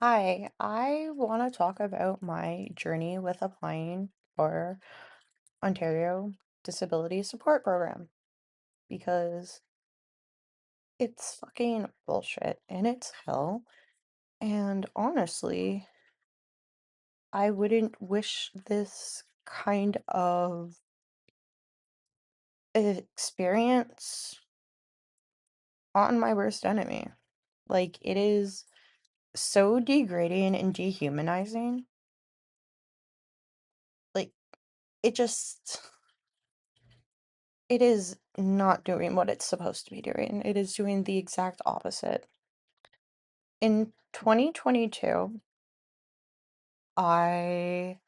Hi, I want to talk about my journey with applying for Ontario Disability Support Program because it's fucking bullshit and it's hell. And honestly, I wouldn't wish this kind of experience on my worst enemy. Like, it is so degrading and dehumanizing. Like, it just. It is not doing what it's supposed to be doing. It is doing the exact opposite. In 2022, I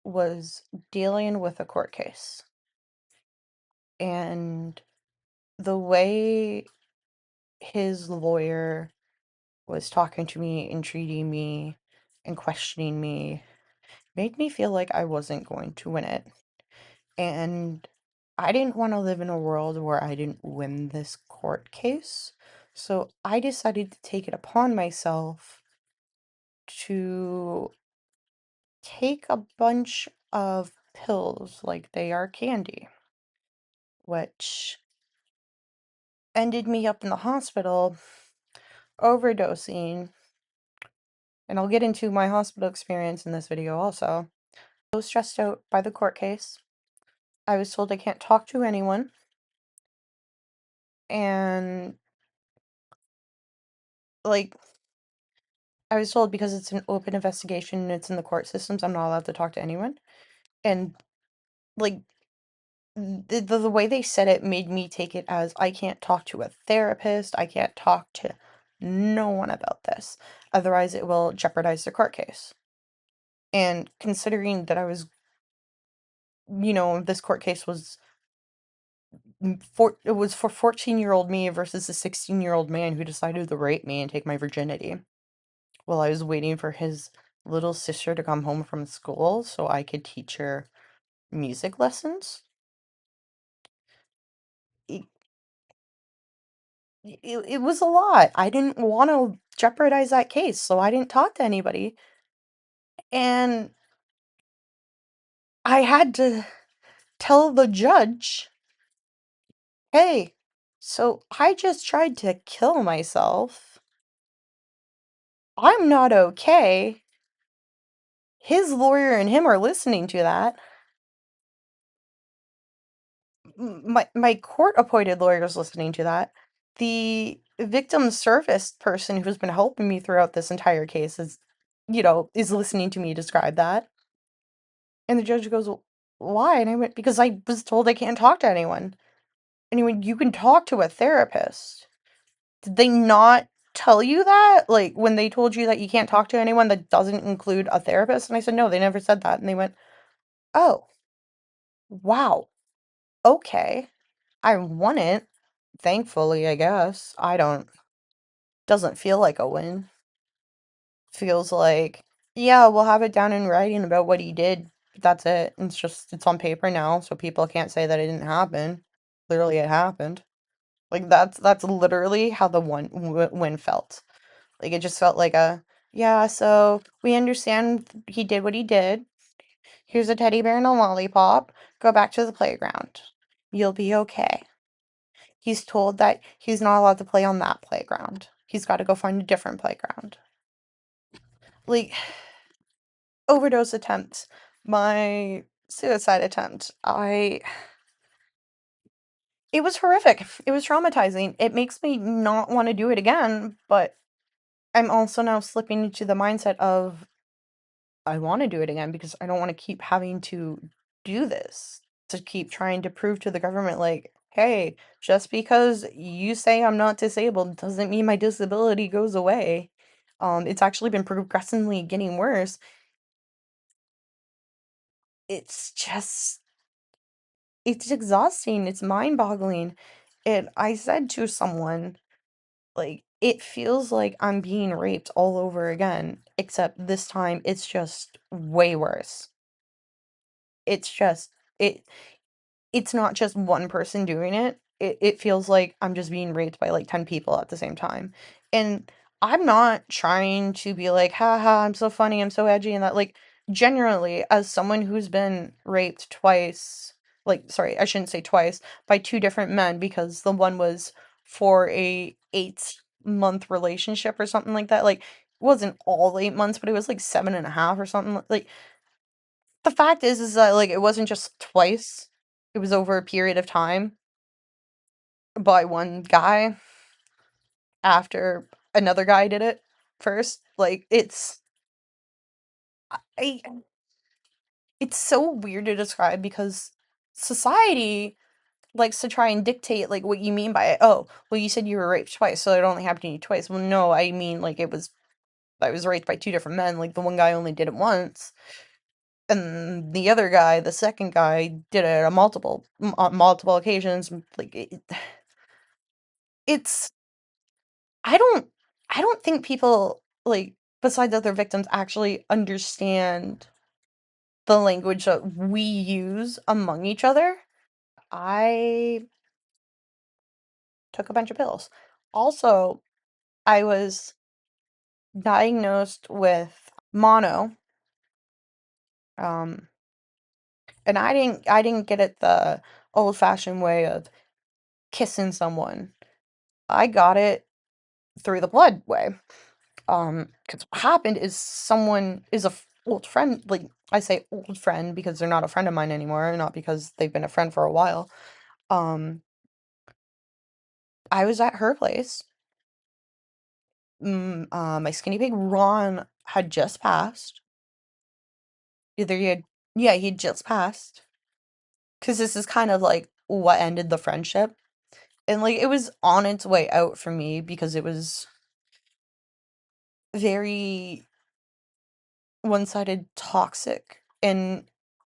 was dealing with a court case, and the way his lawyer was talking to me and treating me and questioning me made me feel like I wasn't going to win it. And I didn't want to live in a world where I didn't win this court case. So I decided to take it upon myself to take a bunch of pills like they are candy, which ended me up in the hospital overdosing. And I'll get into my hospital experience in this video also. I was stressed out by the court case. I was told I can't talk to anyone. And, like, I was told because it's an open investigation and it's in the court systems, I'm not allowed to talk to anyone. And, like, the way they said it made me take it as I can't talk to a therapist, I can't talk to no one about this. Otherwise, it will jeopardize the court case. And considering that this court case was it was for 14-year-old me versus a 16-year-old man who decided to rape me and take my virginity while I was waiting for his little sister to come home from school so I could teach her music lessons. It, it was a lot. I didn't want to jeopardize that case, so I didn't talk to anybody. And I had to tell the judge, hey, so I just tried to kill myself. I'm not okay. His lawyer and him are listening to that. My court-appointed lawyer is listening to that. The victim service person who's been helping me throughout this entire case is listening to me describe that. And the judge goes, why? And I went, because I was told I can't talk to anyone. And he went, you can talk to a therapist. Did they not tell you that? Like, when they told you that you can't talk to anyone that doesn't include a therapist? And I said, no, they never said that. And they went, oh, wow, okay. I won it. Thankfully, I guess. Doesn't feel like a win. Feels like, yeah, we'll have it down in writing about what he did. But that's it. It's on paper now, so people can't say that it didn't happen. Clearly, it happened. Like, that's literally how the win felt. Like, it just felt like yeah, so we understand he did what he did. Here's a teddy bear and a lollipop. Go back to the playground. You'll be okay. He's told that he's not allowed to play on that playground. He's got to go find a different playground. Like, overdose attempt, my suicide attempt, it was horrific. It was traumatizing. It makes me not want to do it again, but I'm also now slipping into the mindset of I want to do it again because I don't want to keep having to do this, to keep trying to prove to the government, like, hey, just because you say I'm not disabled doesn't mean my disability goes away. It's actually been progressively getting worse. It's just, it's exhausting. It's mind-boggling. And I said to someone, like, it feels like I'm being raped all over again, except this time it's just way worse. It's just, it's not just one person doing it. It feels like I'm just being raped by like 10 people at the same time. And I'm not trying to be like, haha, I'm so funny, I'm so edgy, and that, like, generally, as someone who's been raped twice, like, sorry, I shouldn't say twice, by two different men, because the one was for a 8-month relationship or something like that. Like, it wasn't all 8 months, but it was like 7.5 or something. Like, the fact is that, like, it wasn't just twice, it was over a period of time by one guy after another guy did it first. Like, I it's so weird to describe because society likes to try and dictate like what you mean by it. Oh, well, you said you were raped twice, so it only happened to you twice. Well, no, I mean like I was raped by two different men. Like the one guy only did it once, and the other guy, the second guy, did it on multiple occasions. Like it's I don't I don't think people like besides other victims actually understand the language that we use among each other. I took a bunch of pills. Also, I was diagnosed with mono, um, and I didn't get it the old-fashioned way of kissing someone. I got it through the blood way. Because what happened is someone is old friend, like I say old friend because they're not a friend of mine anymore, not because they've been a friend for a while. Um, I was at her place. My skinny pig Ron had just passed. Either he had, yeah, he'd just passed. Because this is kind of like what ended the friendship. And like it was on its way out for me because it was very one-sided toxic. And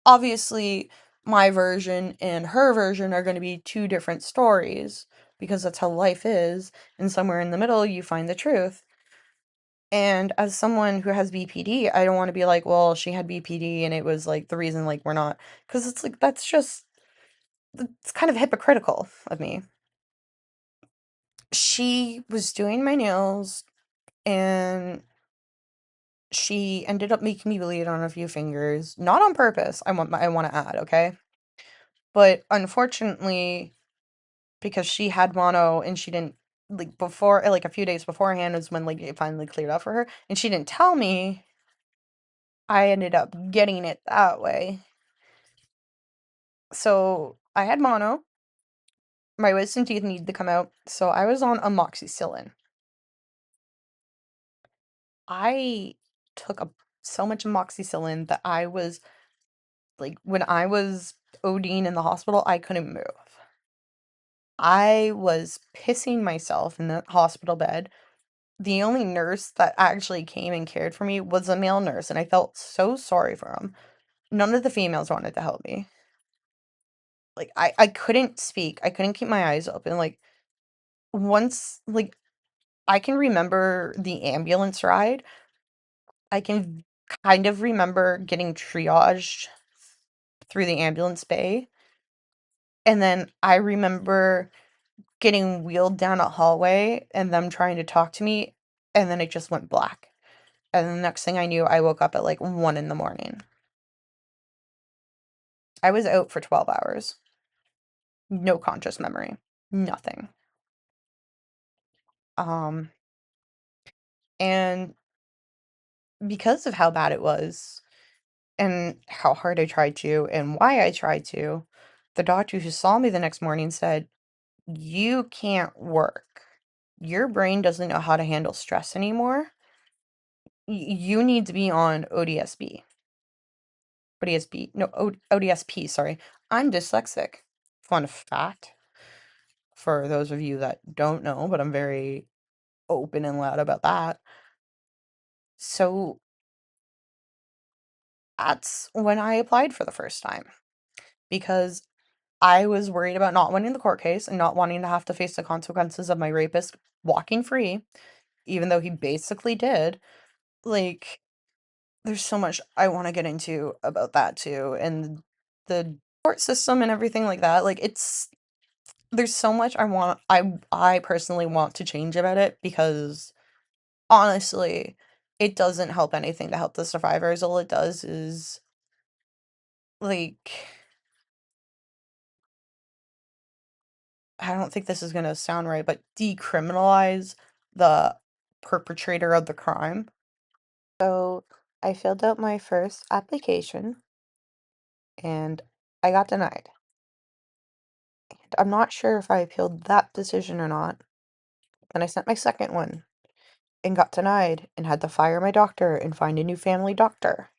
obviously, my version and her version are going to be two different stories because that's how life is. And somewhere in the middle, you find the truth. And as someone who has BPD, I don't want to be like, well, she had BPD and it was like the reason like we're not, because it's like that's just it's kind of hypocritical of me. She was doing my nails and she ended up making me bleed on a few fingers, not on purpose. I want to add, okay? But unfortunately, because she had mono and she didn't like before like a few days beforehand was when like it finally cleared up for her and she didn't tell me, I ended up getting it that way. So I had mono. My wisdom teeth needed to come out, so I was on amoxicillin. I took so much amoxicillin that I was like, when I was ODing in the hospital, I couldn't move. I was pissing myself in the hospital bed. The only nurse that actually came and cared for me was a male nurse, and I felt so sorry for him. None of the females wanted to help me. Like, I couldn't speak. I couldn't keep my eyes open. Like, once, like, I can remember the ambulance ride. I can kind of remember getting triaged through the ambulance bay. And then I remember getting wheeled down a hallway and them trying to talk to me, and then it just went black. And the next thing I knew, I woke up at like 1 in the morning. I was out for 12 hours. No conscious memory. Nothing. Um, and because of how bad it was and how hard I tried to and why I tried to, the doctor who saw me the next morning said, "You can't work. Your brain doesn't know how to handle stress anymore. You need to be on ODSP." ODSP, no, ODSP, sorry. I'm dyslexic. Fun fact for those of you that don't know, but I'm very open and loud about that. So that's when I applied for the first time because I was worried about not winning the court case and not wanting to have to face the consequences of my rapist walking free, even though he basically did. Like, there's so much I want to get into about that too, and the court system and everything like that. Like, there's so much I personally want to change about it because honestly, it doesn't help anything to help the survivors. All it does is, like, I don't think this is gonna sound right, but decriminalize the perpetrator of the crime. So I filled out my first application and I got denied. And I'm not sure if I appealed that decision or not. Then I sent my second one and got denied and had to fire my doctor and find a new family doctor.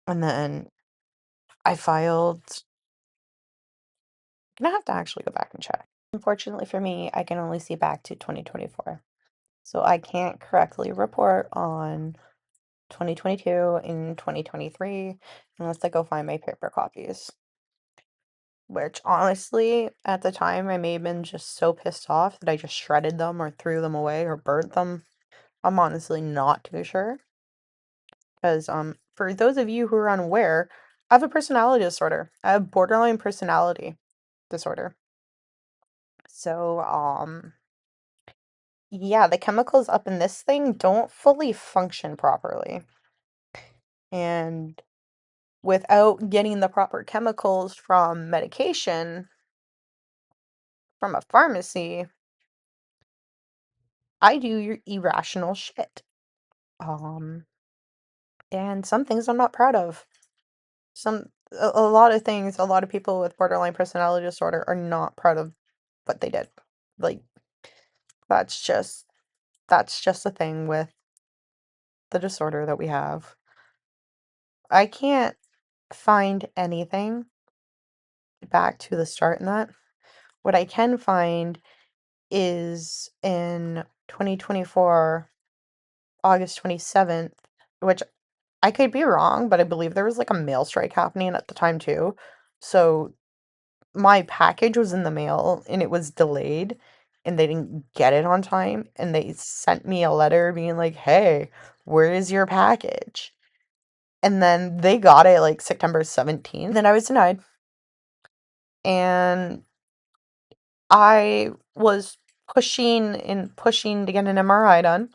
And then I filed, I'm gonna have to actually go back and check. Unfortunately for me, I can only see back to 2024. So I can't correctly report on 2022 and 2023 unless I go find my paper copies. Which honestly, at the time, I may have been just so pissed off that I just shredded them or threw them away or burnt them. I'm honestly not too sure. Because for those of you who are unaware, I have a personality disorder. I have borderline personality disorder. So yeah, the chemicals up in this thing don't fully function properly. And without getting the proper chemicals from medication from a pharmacy, I do your irrational shit. Um, and some things I'm not proud of. A lot of things, a lot of people with borderline personality disorder are not proud of what they did. Like, that's just that's just a thing with the disorder that we have. I can't find anything back to the start in that. What I can find is in 2024, August 27th, which I could be wrong, but I believe there was like a mail strike happening at the time too. So my package was in the mail and it was delayed and they didn't get it on time and they sent me a letter being like, "Hey, where is your package?" And then they got it like September 17th. Then I was denied. And I was pushing and pushing to get an MRI done,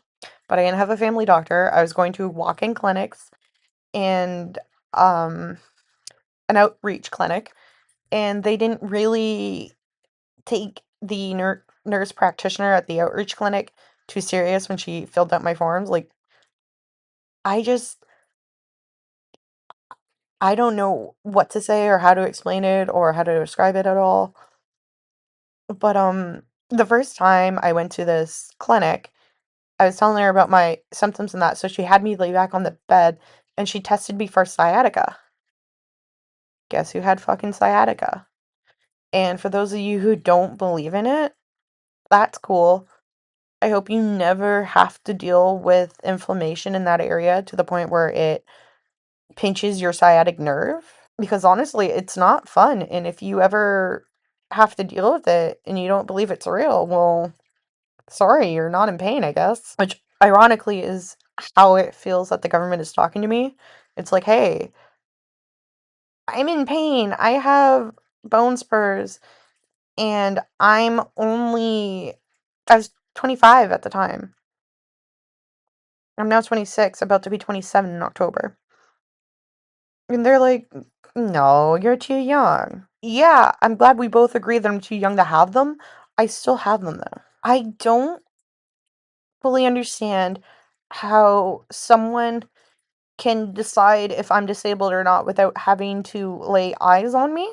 but I didn't have a family doctor. I was going to walk-in clinics and um an outreach clinic, and they didn't really take the nurse practitioner at the outreach clinic too serious when she filled out my forms. Like, I just, I don't know what to say or how to explain it or how to describe it at all. But the first time I went to this clinic, I was telling her about my symptoms and that, so she had me lay back on the bed and she tested me for sciatica. Guess who had fucking sciatica? And for those of you who don't believe in it, that's cool. I hope you never have to deal with inflammation in that area to the point where it pinches your sciatic nerve. Because honestly, it's not fun. And if you ever have to deal with it and you don't believe it's real, well, sorry, you're not in pain, I guess. Which ironically is how it feels that the government is talking to me. It's like, hey, I'm in pain. I have bone spurs and I was 25 at the time. I'm now 26, about to be 27 in October. And they're like, no, you're too young. Yeah, I'm glad we both agree that I'm too young to have them. I still have them though. I don't fully understand how someone can decide if I'm disabled or not without having to lay eyes on me,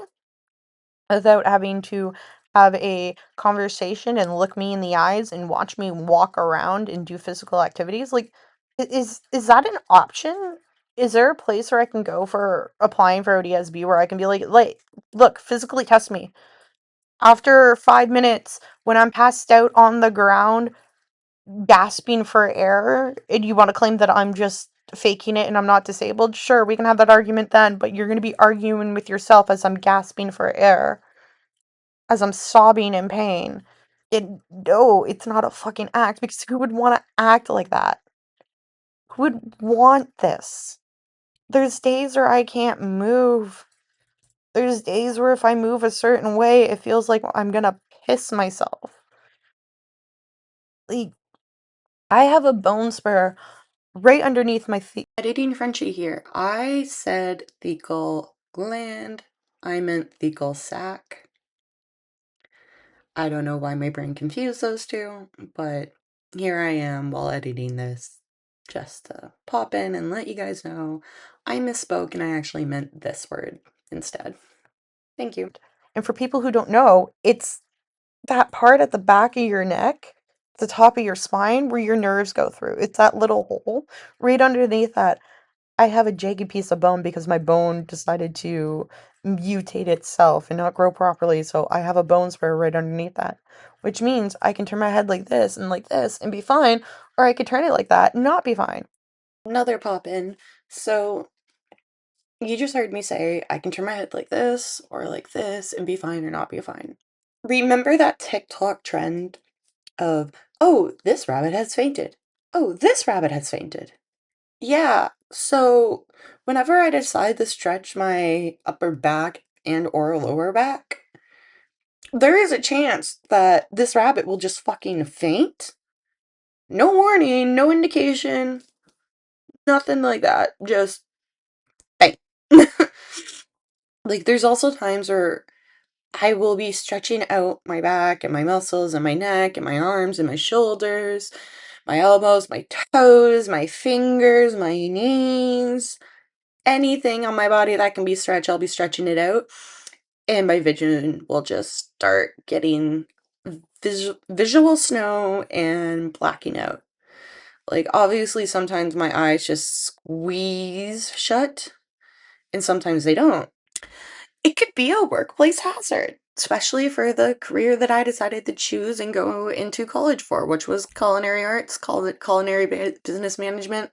without having to have a conversation and look me in the eyes and watch me walk around and do physical activities. Like, is that an option? Is there a place where I can go for applying for ODSB where I can be like, look, physically test me. After 5 minutes, when I'm passed out on the ground, gasping for air, and you want to claim that I'm just faking it and I'm not disabled, sure, we can have that argument then, but you're going to be arguing with yourself as I'm gasping for air, as I'm sobbing in pain. No, it's not a fucking act because who would want to act like that? Who would want this? There's days where I can't move. There's days where if I move a certain way, it feels like I'm gonna piss myself. Like, I have a bone spur right underneath my feet. Editing Frenchie here. I said thecal gland. I meant thecal sac. I don't know why my brain confused those two, but here I am while editing this, just to pop in and let you guys know I misspoke and I actually meant this word instead. Thank you. And for people who don't know, it's that part at the back of your neck, the top of your spine, where your nerves go through. It's that little hole right underneath that. I have a jagged piece of bone because my bone decided to mutate itself and not grow properly, so I have a bone spur right underneath that. Which means I can turn my head like this and be fine, or I could turn it like that and not be fine. Another pop in. So you just heard me say I can turn my head like this or like this and be fine or not be fine. Remember that TikTok trend of, oh, this rabbit has fainted. Oh, this rabbit has fainted. Yeah, so whenever I decide to stretch my upper back and or lower back, there is a chance that this rabbit will just fucking faint. No warning, no indication, nothing like that. Just faint. Like, there's also times where I will be stretching out my back and my muscles and my neck and my arms and my shoulders, my elbows, my toes, my fingers, my knees, anything on my body that can be stretched, I'll be stretching it out. And my vision will just start getting visual snow and blacking out. Like, obviously, sometimes my eyes just squeeze shut, and sometimes they don't. It could be a workplace hazard, especially for the career that I decided to choose and go into college for, which was culinary arts, called it culinary business management.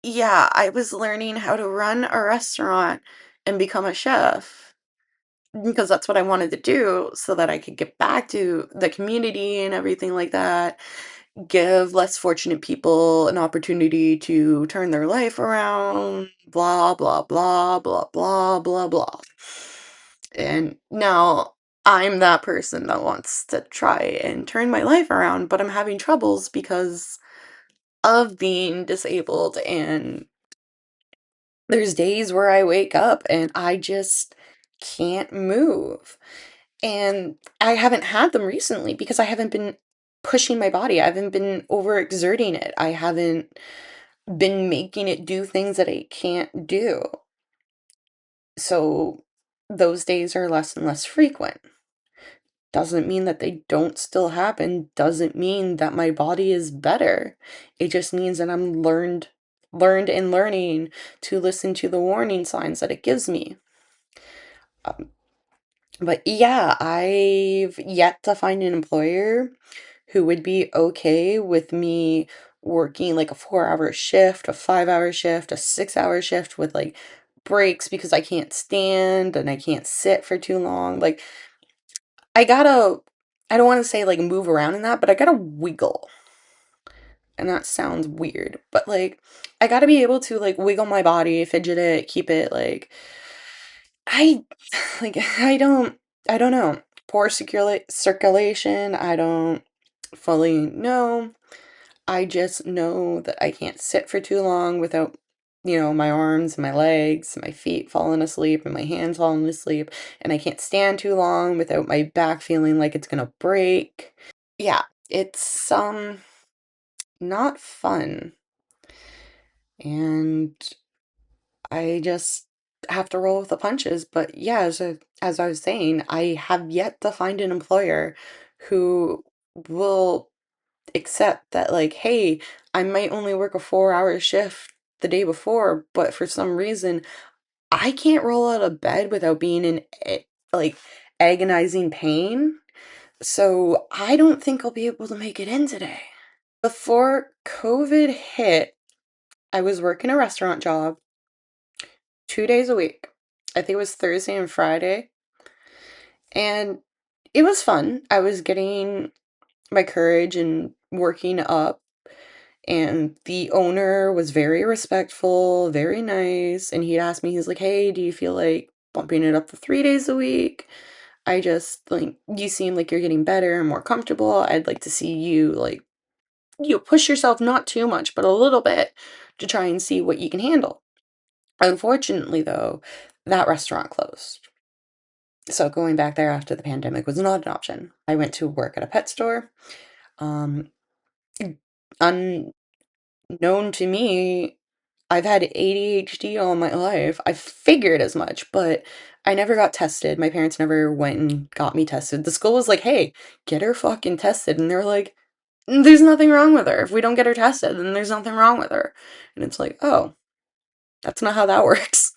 Yeah, I was learning how to run a restaurant and become a chef because that's what I wanted to do so that I could get back to the community and everything like that, give less fortunate people an opportunity to turn their life around, blah, blah, blah, blah, blah, blah, blah. And now I'm that person that wants to try and turn my life around, but I'm having troubles because of being disabled, and there's days where I wake up and I just can't move. And I haven't had them recently because I haven't been pushing my body. I haven't been overexerting it. I haven't been making it do things that it can't do. So those days are less and less frequent. Doesn't mean that they don't still happen. Doesn't mean that my body is better. It just means that I'm learned and learning to listen to the warning signs that it gives me. Um, but yeah, I've yet to find an employer who would be okay with me working like a 4-hour shift, a 5-hour shift, a 6-hour shift with like breaks because I can't stand and I can't sit for too long. Like, I gotta, I don't want to say like move around in that, but I gotta wiggle. And that sounds weird, but like, I gotta be able to like wiggle my body, fidget it, keep it like, I, like, I don't know. Poor circulation, I don't fully know. I just know that I can't sit for too long without, my arms and my legs and my feet falling asleep and my hands falling asleep. And I can't stand too long without my back feeling like it's gonna break. Yeah, it's not fun. And I just have to roll with the punches. But yeah, as I was saying, I have yet to find an employer who will accept that, like, hey, I might only work a 4-hour shift the day before, but for some reason I can't roll out of bed without being in like agonizing pain. So I don't think I'll be able to make it in today. Before COVID hit, I was working a restaurant job 2 days a week. I think it was Thursday and Friday. And it was fun. I was getting my courage and working up. And the owner was very respectful, very nice. And he'd ask me, he's like, hey, do you feel like bumping it up to 3 days a week? I just like, you seem like you're getting better and more comfortable. I'd like to see you like you push yourself not too much, but a little bit to try and see what you can handle. Unfortunately, though, that restaurant closed. So going back there after the pandemic was not an option. I went to work at a pet store. Um, unknown to me, I've had ADHD all my life. I figured as much, but I never got tested. My parents never went and got me tested. The school was like, hey, get her fucking tested. And they're like, there's nothing wrong with her. If we don't get her tested, then there's nothing wrong with her. And it's like, oh, that's not how that works.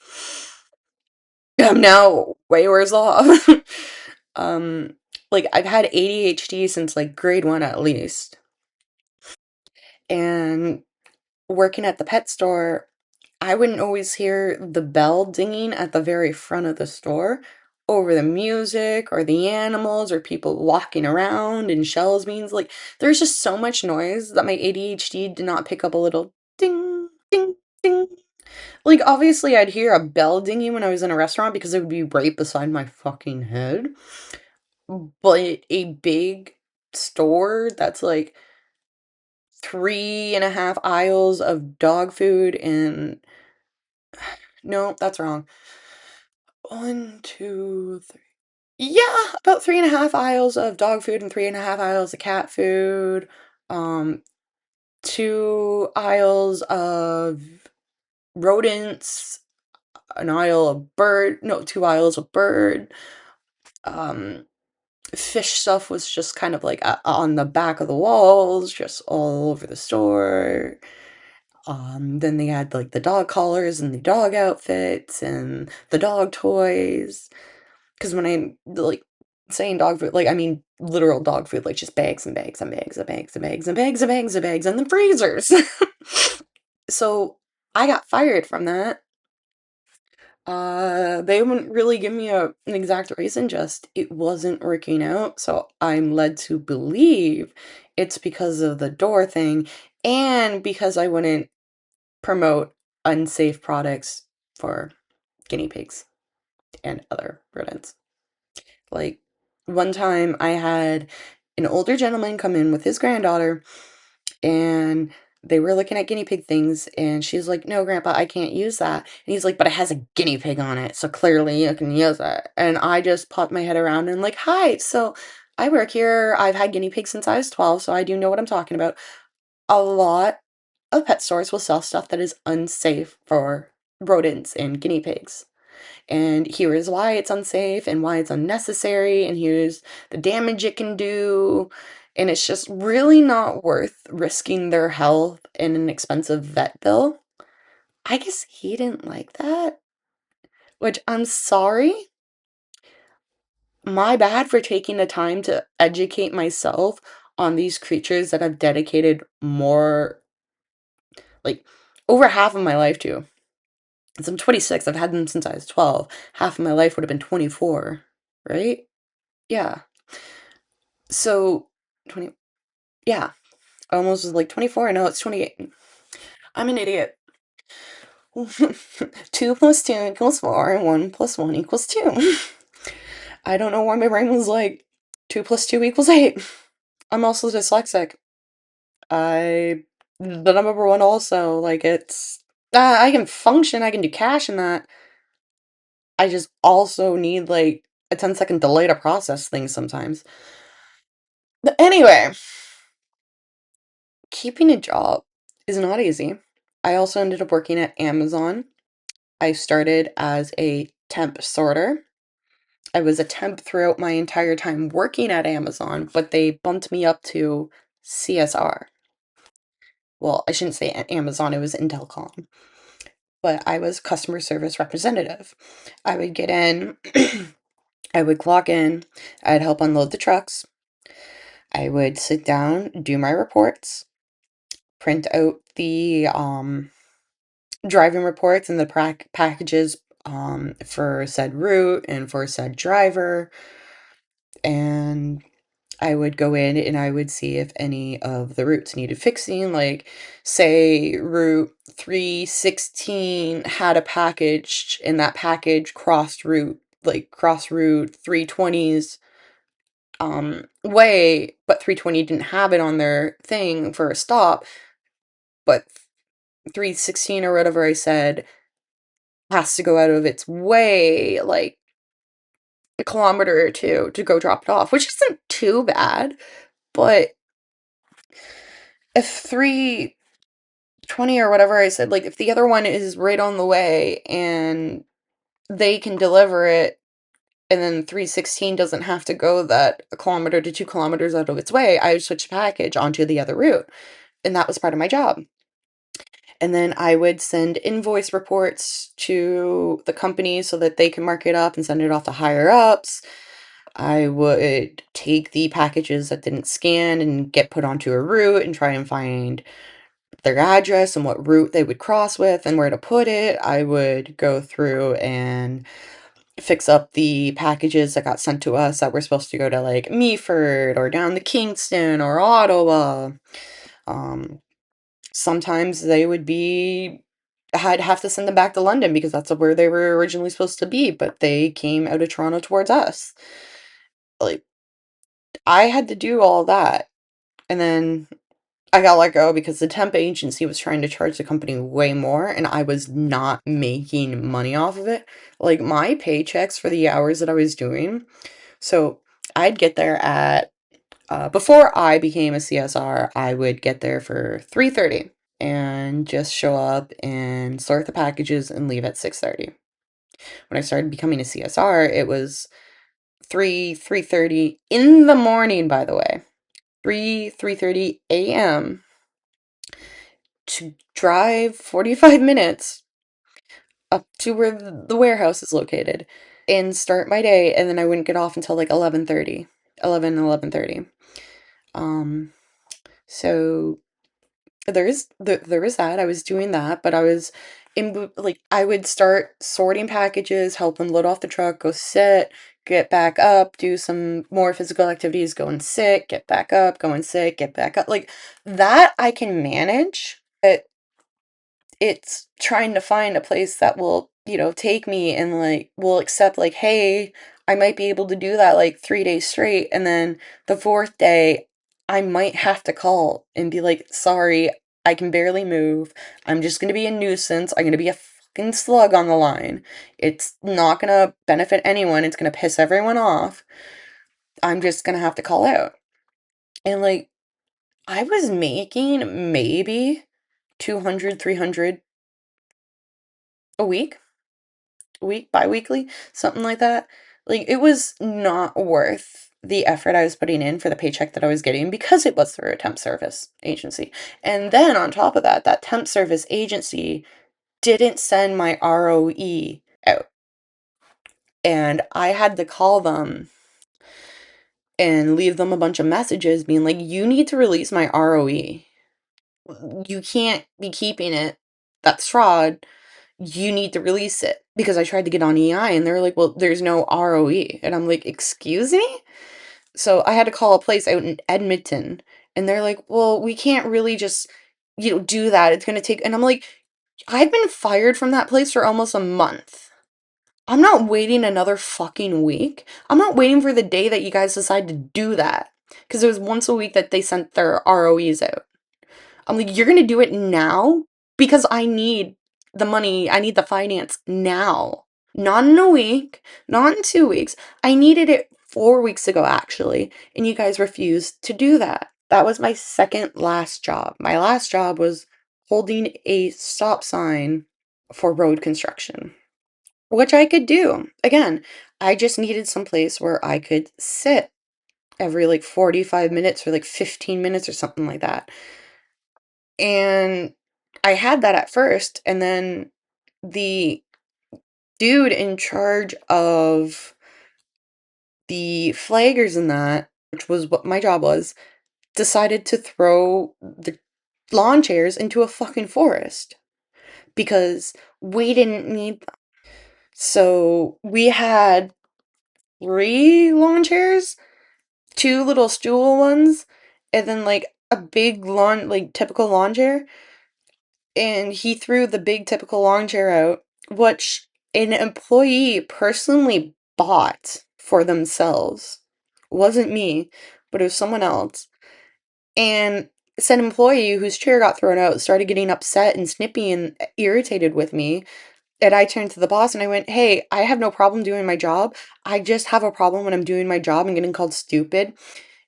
I'm now way worse off. um, like I've had ADHD since like grade one at least. And working at the pet store, I wouldn't always hear the bell dinging at the very front of the store over the music or the animals or people walking around and shells being like there's just so much noise that my ADHD did not pick up a little ding ding ding. Like obviously I'd hear a bell dinging when I was in a restaurant because it would be right beside my fucking head. But a big store that's like 3.5 aisles of dog food and no, that's wrong. One, two, three. Yeah, about 3.5 aisles of dog food and 3.5 aisles of cat food. Um, 2 aisles of rodents, an aisle of bird, no, 2 aisles of bird. Um, Fish stuff was just kind of like on the back of the walls, just all over the store. Then they had like the dog collars and the dog outfits and the dog toys. Because when I like saying dog food, like I mean literal dog food, like just bags and bags and bags and bags and bags and bags and bags and bags and the freezers. So I got fired from that. They wouldn't really give me an exact reason, just it wasn't working out. So I'm led to believe it's because of the door thing and because I wouldn't promote unsafe products for guinea pigs and other rodents. Like one time I had an older gentleman come in with his granddaughter and they were looking at guinea pig things and she's like, no, grandpa, I can't use that. And he's like, but it has a guinea pig on it, so clearly you can use it. And I just popped my head around and like, hi, so I work here. I've had guinea pigs since I was 12, so I do know what I'm talking about. A lot of pet stores will sell stuff that is unsafe for rodents and guinea pigs. And here is why it's unsafe and why it's unnecessary, and here's the damage it can do. And it's just really not worth risking their health in an expensive vet bill. I guess he didn't like that, which I'm sorry. My bad for taking the time to educate myself on these creatures that I've dedicated more, like, over half of my life to. Since I'm 26, I've had them since I was 12. Half of my life would have been 24, right? Yeah. So, 20, yeah, I almost was like 24, and now it's 28. I'm an idiot. 2 plus 2 equals 4, and 1 plus 1 equals 2. I don't know why my brain was like, 2 plus 2 equals 8. I'm also dyslexic. I, the number one also, like, it's, I can function, I can do cash and that. I just also need, like, a 10-second delay to process things sometimes. But anyway, keeping a job is not easy. I also ended up working at Amazon. I started as a temp sorter. I was a temp throughout my entire time working at Amazon, but they bumped me up to CSR. Well, I shouldn't say Amazon, it was Intelcom. But I was customer service representative. I would get in, I would clock in, I'd help unload the trucks, I would sit down, do my reports, print out the driving reports and the packages for said route and for said driver. And I would go in and I would see if any of the routes needed fixing. Like, say, Route 316 had a package and that package crossed Route 320's way, but 320 didn't have it on their thing for a stop, but 316 or whatever I said has to go out of its way, like a kilometer or two to go drop it off, which isn't too bad. But if 320 or whatever I said, like if the other one is right on the way and they can deliver it, and then 316 doesn't have to go that a kilometer to 2 kilometers out of its way, I would switch the package onto the other route. And that was part of my job. And then I would send invoice reports to the company so that they can mark it up and send it off to higher ups. I would take the packages that didn't scan and get put onto a route and try and find their address and what route they would cross with and where to put it. I would go through and fix up the packages that got sent to us that were supposed to go to like Meaford or down to Kingston or Ottawa. Um, Sometimes they would be I'd have to send them back to London because that's where they were originally supposed to be, but they came out of Toronto towards us. Like, I had to do all that. And then I got let go because the temp agency was trying to charge the company way more, and I was not making money off of it. Like, my paychecks for the hours that I was doing, so I'd get there at before I became a CSR, I would get there for 3:30 and just show up and sort the packages and leave at 6:30. When I started becoming a CSR, it was 3:30 in the morning, by the way. 3:30 a.m. to drive 45 minutes up to where the warehouse is located and start my day, and then I wouldn't get off until like 11:30, 11:30. Um so there was that. I was doing that, but I was like I would start sorting packages, help them load off the truck, go sit, get back up, do some more physical activities, go and sit, get back up, go and sit, get back up. Like that I can manage, but it's trying to find a place that will, take me and like will accept like, hey, I might be able to do that like 3 days straight, and then the fourth day I might have to call and be like, sorry, I can barely move. I'm just gonna be a nuisance. I'm gonna be a fucking slug on the line. It's not gonna benefit anyone. It's gonna piss everyone off. I'm just gonna have to call out. And like I was making maybe 200, 300 a week, bi-weekly, something like that. Like it was not worth the effort I was putting in for the paycheck that I was getting because it was through a temp service agency. And then on top of that, that temp service agency didn't send my ROE out. And I had to call them and leave them a bunch of messages being like, you need to release my ROE. You can't be keeping it. That's fraud. You need to release it, because I tried to get on EI and they're like, well, there's no ROE. And I'm like, excuse me? So I had to call a place out in Edmonton and they're like, well, we can't really just, do that. It's going to take, and I'm like, I've been fired from that place for almost a month. I'm not waiting another fucking week. I'm not waiting for the day that you guys decide to do that. Because it was once a week that they sent their ROEs out. I'm like, you're gonna do it now? Because I need the money, I need the finance now. Not in a week, not in 2 weeks. I needed it 4 weeks ago, actually, and you guys refused to do that. That was my second last job. My last job was holding a stop sign for road construction, which I could do. Again, I just needed some place where I could sit every like 45 minutes for like 15 minutes or something like that. And I had that at first, and then the dude in charge of the flaggers and that, which was what my job was, decided to throw the lawn chairs into a fucking forest because we didn't need them. So we had 3 lawn chairs, 2 little stool ones, and then like a big lawn, like typical lawn chair. And he threw the big typical lawn chair out, which an employee personally bought for themselves wasn't me, but it was someone else. And said employee whose chair got thrown out started getting upset and snippy and irritated with me. And I turned to the boss and I went, "Hey, I have no problem doing my job. I just have a problem when I'm doing my job and getting called stupid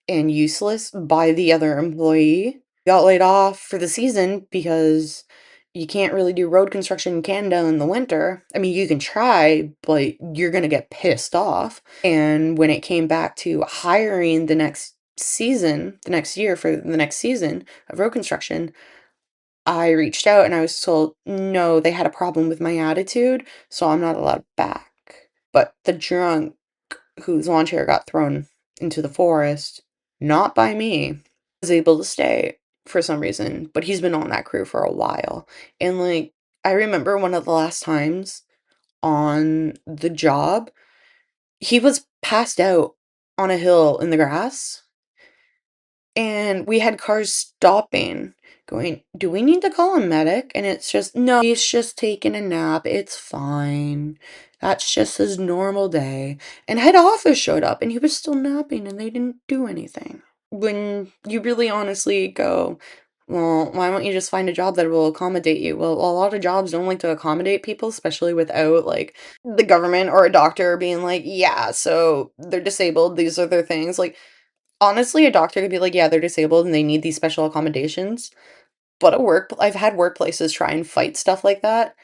and useless by the other employee." Got laid off for the season because you can't really do road construction in Canada in the winter. I mean, you can try, but you're gonna get pissed off. And when it came back to hiring the next season, the next year for the next season of road construction, I reached out and I was told, no, they had a problem with my attitude, so I'm not allowed back. But the drunk whose lawn chair got thrown into the forest, not by me, was able to stay for some reason, but he's been on that crew for a while. And like, I remember one of the last times on the job, he was passed out on a hill in the grass. And we had cars stopping, going, "Do we need to call a medic?" And it's just, "No, he's just taking a nap. It's fine. That's just his normal day." And head office showed up and he was still napping and they didn't do anything. When you really honestly go, well, why don't you just find a job that will accommodate you? Well, a lot of jobs don't like to accommodate people, especially without like the government or a doctor being like, yeah, so they're disabled. These are their things. Like, honestly, a doctor could be like, "Yeah, they're disabled and they need these special accommodations." But I've had workplaces try and fight stuff like that,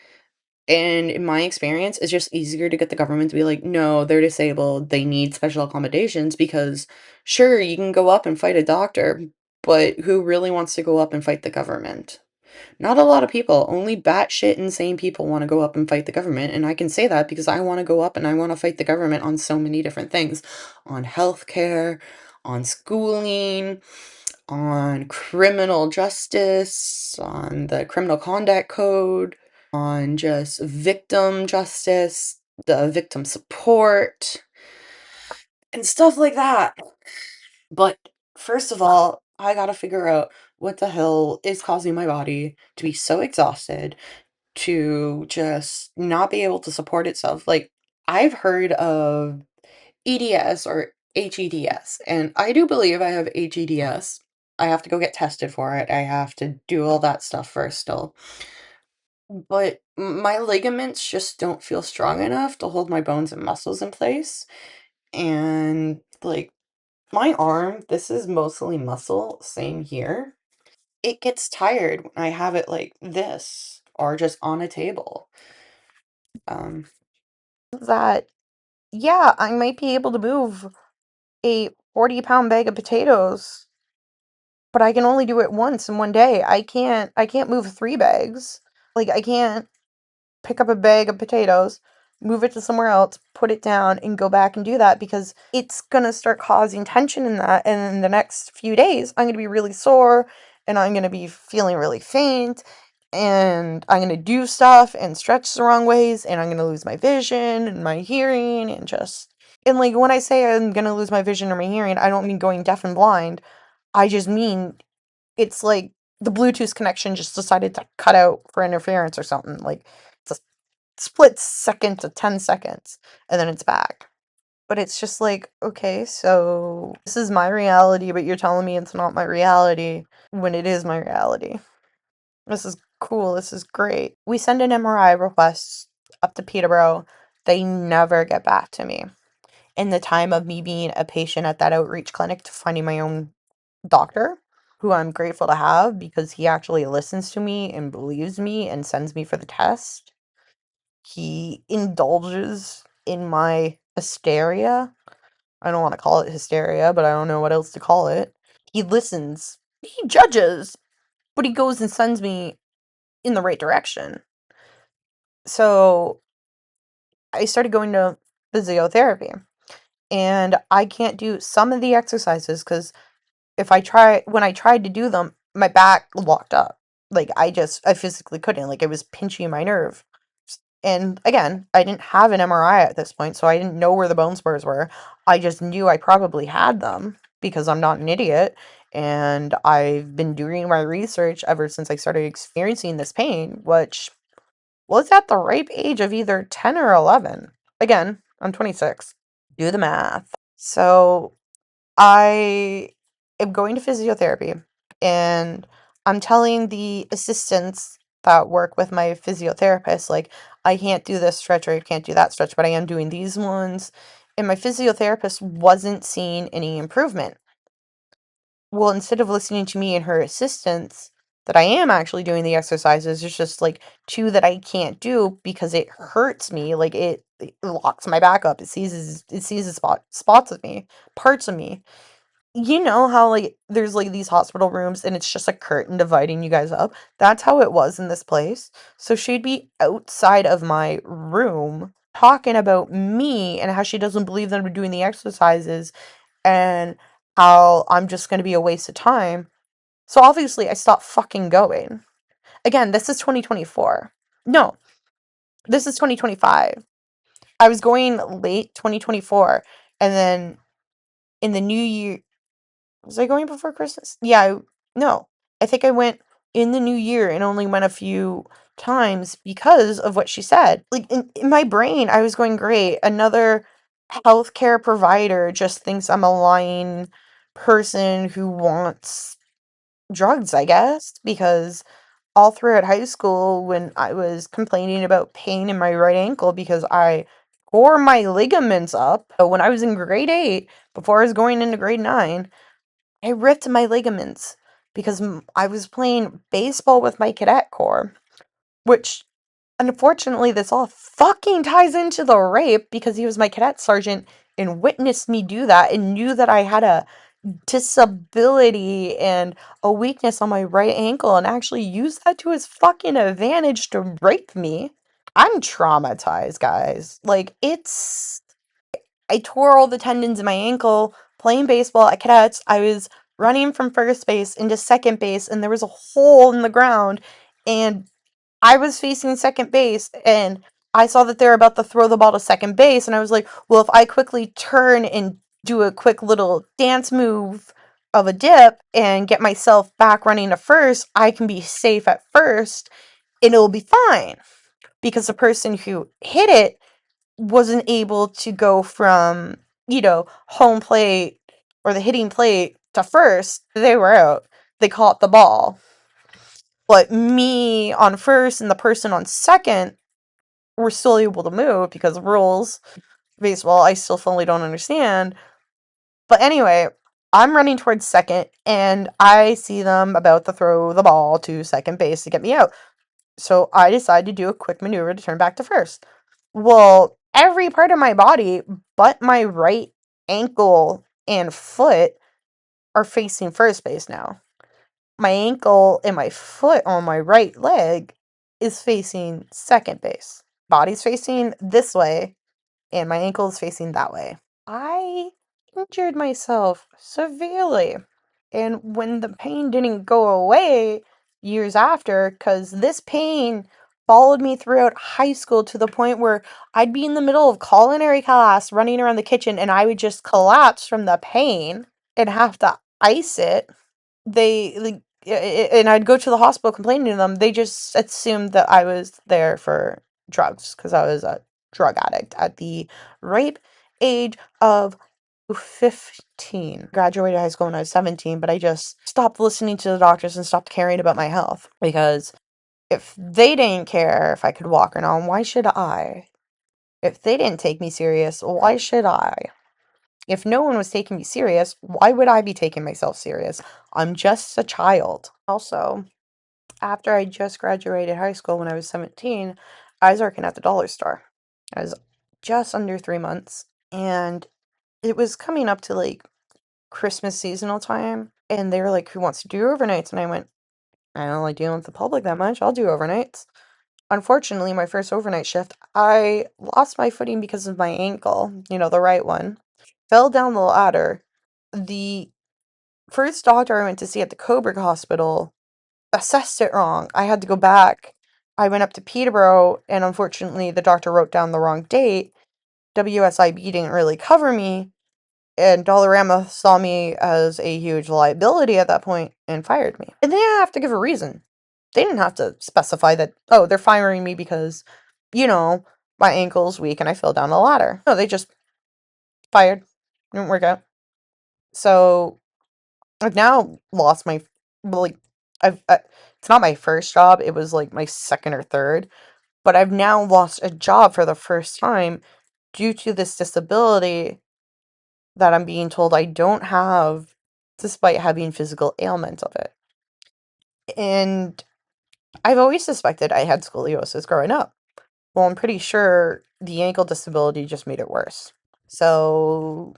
and in my experience, it's just easier to get the government to be like, "No, they're disabled. They need special accommodations," because sure, you can go up and fight a doctor, but who really wants to go up and fight the government? Not a lot of people. Only batshit insane people want to go up and fight the government. And I can say that because I want to go up and I want to fight the government on so many different things, on healthcare, on schooling, on criminal justice, on the criminal conduct code, on just victim justice, the victim support, and stuff like that. But first of all, I gotta figure out what the hell is causing my body to be so exhausted, to just not be able to support itself. Like, I've heard of EDS or HEDS, and I do believe I have HEDS. I have to go get tested for it. I have to do all that stuff first still. But my ligaments just don't feel strong enough to hold my bones and muscles in place. And like my arm, this is mostly muscle, same here. It gets tired when I have it like this or just on a table. Um, that, yeah, I might be able to move a 40-pound bag of potatoes, but I can only do it once in one day. I can't move 3 bags. Like, I can't pick up a bag of potatoes, move it to somewhere else, put it down, and go back and do that because it's gonna start causing tension in that. And in the next few days, I'm gonna be really sore and I'm gonna be feeling really faint. And I'm gonna do stuff and stretch the wrong ways, and I'm gonna lose my vision and my hearing, and just. And like when I say I'm gonna lose my vision or my hearing, I don't mean going deaf and blind. I just mean it's like the Bluetooth connection just decided to cut out for interference or something. Like it's a split second to 10 seconds and then it's back. But it's just like, okay, so this is my reality, but you're telling me it's not my reality when it is my reality. This is cool. This is great. We send an MRI request up to Peterborough. They never get back to me. In the time of me being a patient at that outreach clinic to finding my own doctor, who I'm grateful to have because he actually listens to me and believes me and sends me for the test. He indulges in my hysteria. I don't want to call it hysteria, but I don't know what else to call it. He listens. He judges, but he goes and sends me in the right direction. So I started going to physiotherapy, and I can't do some of the exercises because when I tried to do them, my back locked up. Like I physically couldn't. Like it was pinching my nerve. And again, I didn't have an MRI at this point, so I didn't know where the bone spurs were. I just knew I probably had them because I'm not an idiot. And I've been doing my research ever since I started experiencing this pain, which was at the ripe age of either 10 or 11. Again, I'm 26. Do the math. So I am going to physiotherapy, and I'm telling the assistants that work with my physiotherapist, like, I can't do this stretch or I can't do that stretch, but I am doing these ones. And my physiotherapist wasn't seeing any improvement. Well, instead of listening to me and her assistants, that I am actually doing the exercises, there's just like two that I can't do because it hurts me. Like it locks my back up. It seizes spots of me, parts of me. You know how like there's like these hospital rooms and it's just a curtain dividing you guys up? That's how it was in this place. So she'd be outside of my room talking about me and how she doesn't believe that I'm doing the exercises and how I'm just going to be a waste of time. So obviously I stopped fucking going. Again, this is 2024. No, this is 2025. I was going late 2024 and then in the new year. Was I going before Christmas? Yeah, no. I think I went in the new year and only went a few times because of what she said. Like in my brain, I was going, great. Another healthcare provider just thinks I'm a lying person who wants drugs, I guess, because all throughout high school, when I was complaining about pain in my right ankle because I tore my ligaments up, when I was in grade 8, before I was going into grade 9, I ripped my ligaments because I was playing baseball with my cadet corps, which unfortunately this all fucking ties into the rape because he was my cadet sergeant and witnessed me do that and knew that I had a disability and a weakness on my right ankle and actually used that to his fucking advantage to rape me. I'm traumatized, guys. Like, I tore all the tendons in my ankle playing baseball at cadets. I was running from first base into second base, and there was a hole in the ground, and I was facing second base, and I saw that they were about to throw the ball to second base, and I was like, well, if I quickly turn and do a quick little dance move of a dip and get myself back running to first, I can be safe at first, and it'll be fine. Because the person who hit it wasn't able to go from, home plate or the hitting plate to first. They were out. They caught the ball. But me on first and the person on second were still able to move because rules, baseball, I still fully don't understand. But anyway, I'm running towards second and I see them about to throw the ball to second base to get me out. So I decide to do a quick maneuver to turn back to first. Well, every part of my body but my right ankle and foot are facing first base now. My ankle and my foot on my right leg is facing second base. Body's facing this way, and my ankle is facing that way. I injured myself severely. And when the pain didn't go away years after, because this pain followed me throughout high school to the point where I'd be in the middle of culinary class running around the kitchen and I would just collapse from the pain and have to ice it. They, like, and I'd go to the hospital complaining to them. They just assumed that I was there for drugs because I was a drug addict at the ripe age of 15. Graduated high school when I was 17, but I just stopped listening to the doctors and stopped caring about my health because if they didn't care if I could walk or not, why should I? If they didn't take me serious, why should I? If no one was taking me serious, why would I be taking myself serious? I'm just a child. Also, after I just graduated high school when I was 17, I was working at the dollar store. I was just under 3 months, and it was coming up to like Christmas seasonal time, and they were like, "Who wants to do overnights?" And I went, "I don't like dealing with the public that much. I'll do overnights." Unfortunately, my first overnight shift, I lost my footing because of my ankle, the right one. Fell down the ladder. The first doctor I went to see at the Coburg Hospital assessed it wrong. I had to go back. I went up to Peterborough, and unfortunately, the doctor wrote down the wrong date. WSIB didn't really cover me, and Dollarama saw me as a huge liability at that point and fired me. And they didn't have to give a reason. They didn't have to specify that, oh, they're firing me because, my ankle's weak and I fell down a ladder. No, they just fired. Didn't work out. So I've now lost my, well, like, it's not my first job, it was like my second or third, but I've now lost a job for the first time due to this disability that I'm being told I don't have, despite having physical ailments of it. And I've always suspected I had scoliosis growing up. Well, I'm pretty sure the ankle disability just made it worse. So,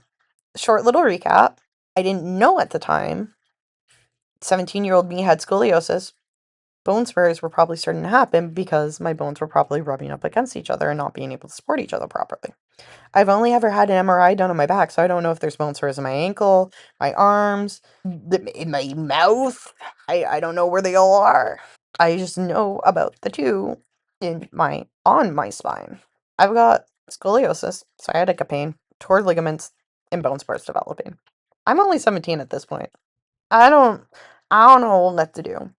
short little recap. I didn't know at the time 17-year-old me had scoliosis. Bone spurs were probably starting to happen because my bones were probably rubbing up against each other and not being able to support each other properly. I've only ever had an MRI done on my back, so I don't know if there's bone spurs in my ankle, my arms, in my mouth. I don't know where they all are. I just know about the two on my spine. I've got scoliosis, sciatica pain, torn ligaments, and bone spurs developing. I'm only 17 at this point. I don't I don't know what to do.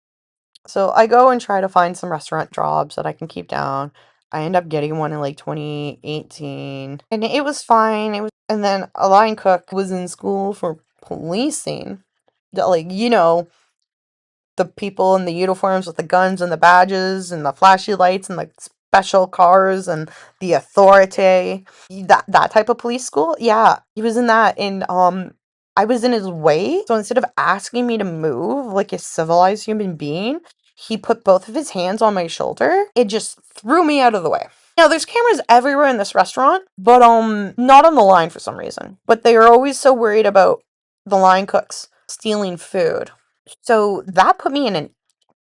So I go and try to find some restaurant jobs that I can keep down. I end up getting one in like 2018, and it was fine. And then a line cook was in school for policing. Like, the people in the uniforms with the guns and the badges and the flashy lights and the special cars and the authority. That type of police school. Yeah, he was in that, and I was in his way. So instead of asking me to move like a civilized human being, he put both of his hands on my shoulder. It just threw me out of the way. Now there's cameras everywhere in this restaurant, but not on the line for some reason. But they are always so worried about the line cooks stealing food. So that put me in a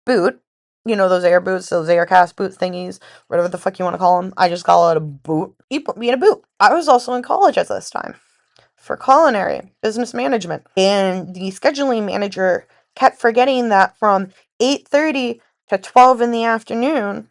boot. You know, those air boots, those air cast boot thingies, whatever the fuck you want to call them. I just call it a boot. He put me in a boot. I was also in college at this time for culinary business management, and the scheduling manager kept forgetting that from 8:30 to 12 in the afternoon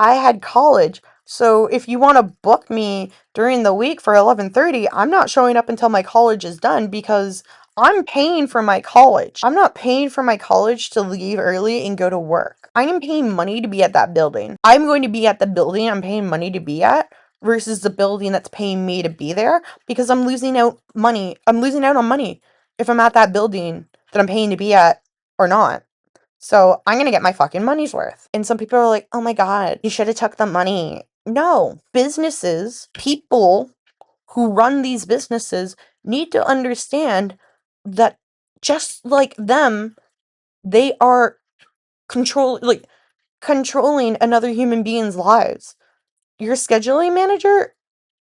I had college. So if you want to book me during the week for 11:30, I'm not showing up until my college is done because I'm paying for my college. I'm not paying for my college to leave early and go to work. I am paying money to be at that building. I'm going to be at the building I'm paying money to be at versus the building that's paying me to be there because I'm losing out money. I'm losing out on money if I'm at that building that I'm paying to be at or not. So I'm gonna get my fucking money's worth. And some people are like, oh my God, you should have took the money. No, businesses, people who run these businesses need to understand that just like them, they are controlling another human being's lives. Your scheduling manager